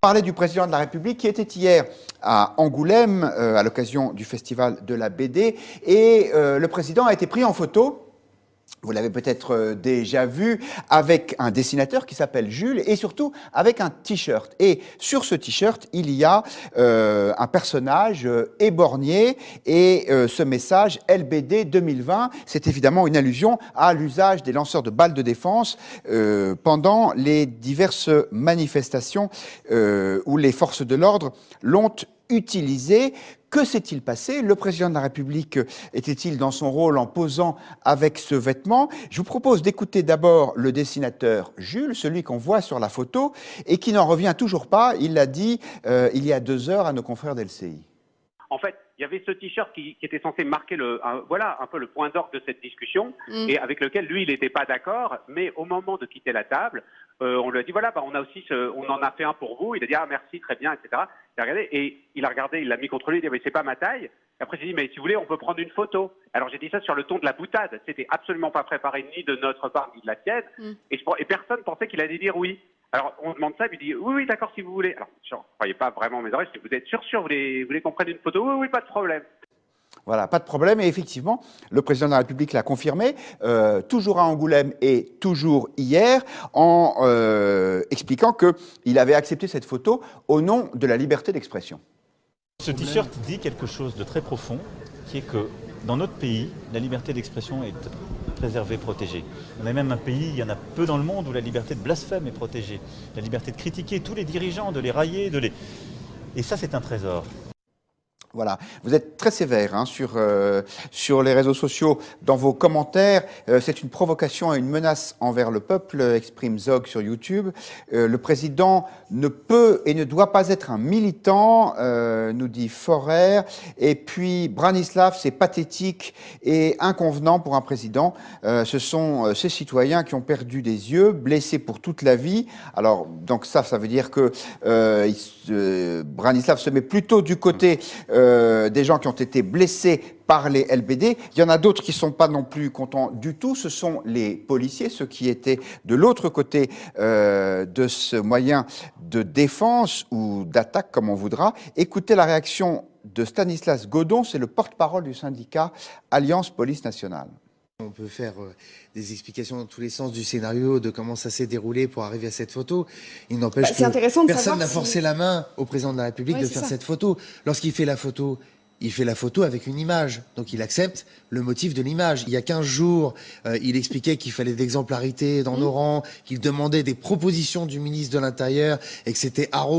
Parler du président de la République qui était hier à Angoulême à l'occasion du festival de la BD et le président a été pris en photo. Vous l'avez peut-être déjà vu avec un dessinateur qui s'appelle Jules et surtout avec un t-shirt. Et sur ce t-shirt, il y a un personnage éborgné et ce message LBD 2020, c'est évidemment une allusion à l'usage des lanceurs de balles de défense pendant les diverses manifestations où les forces de l'ordre l'ont utilisé. Que s'est-il passé? Le président de la République était-il dans son rôle en posant avec ce vêtement? Je vous propose d'écouter d'abord le dessinateur Jules, celui qu'on voit sur la photo, et qui n'en revient toujours pas, il l'a dit il y a 2 heures à nos confrères d'LCI. En fait, il y avait ce t-shirt qui était censé marquer voilà, un peu le point d'orgue de cette discussion et avec lequel lui, il n'était pas d'accord. Mais au moment de quitter la table, on lui a dit voilà, on a aussi, on en a fait un pour vous. Il a dit ah merci, très bien, etc. Il a regardé et il l'a mis contre lui. Il dit mais c'est pas ma taille. Et après, j'ai dit mais si vous voulez, on peut prendre une photo. Alors j'ai dit ça sur le ton de la boutade. C'était absolument pas préparé ni de notre part ni de la sienne. Et personne pensait qu'il allait dire oui. Alors, on demande ça, il dit oui, d'accord, si vous voulez. Alors, je ne croyais pas vraiment mes oreilles, je dis, vous êtes sûr, vous voulez qu'on prenne une photo? Oui, pas de problème. Voilà, pas de problème. Et effectivement, le président de la République l'a confirmé, toujours à Angoulême et toujours hier, en expliquant qu'il avait accepté cette photo au nom de la liberté d'expression. Ce t-shirt dit quelque chose de très profond, qui est que dans notre pays, la liberté d'expression est préservée, protégée. On est même un pays, il y en a peu dans le monde, où la liberté de blasphème est protégée. La liberté de critiquer tous les dirigeants, de les railler, Et ça, c'est un trésor. Voilà, vous êtes très sévère hein, sur les réseaux sociaux dans vos commentaires. C'est une provocation et une menace envers le peuple, exprime Zog sur YouTube. Le président ne peut et ne doit pas être un militant, nous dit Forer. Et puis Branislav, c'est pathétique et inconvenant pour un président. Ce sont ces citoyens qui ont perdu des yeux, blessés pour toute la vie. Alors, donc ça veut dire que Branislav se met plutôt du côté des gens qui ont été blessés par les LBD. Il y en a d'autres qui ne sont pas non plus contents du tout. Ce sont les policiers, ceux qui étaient de l'autre côté de ce moyen de défense ou d'attaque, comme on voudra. Écoutez la réaction de Stanislas Godon, c'est le porte-parole du syndicat Alliance Police Nationale. On peut faire des explications dans tous les sens du scénario, de comment ça s'est déroulé pour arriver à cette photo. Il n'empêche que personne n'a forcé la main au président de la République de faire cette photo. Lorsqu'il fait la photo, il fait la photo avec une image. Donc il accepte le motif de l'image. Il y a 15 jours, il expliquait qu'il fallait de l'exemplarité dans nos rangs, qu'il demandait des propositions du ministre de l'Intérieur et que c'était haro.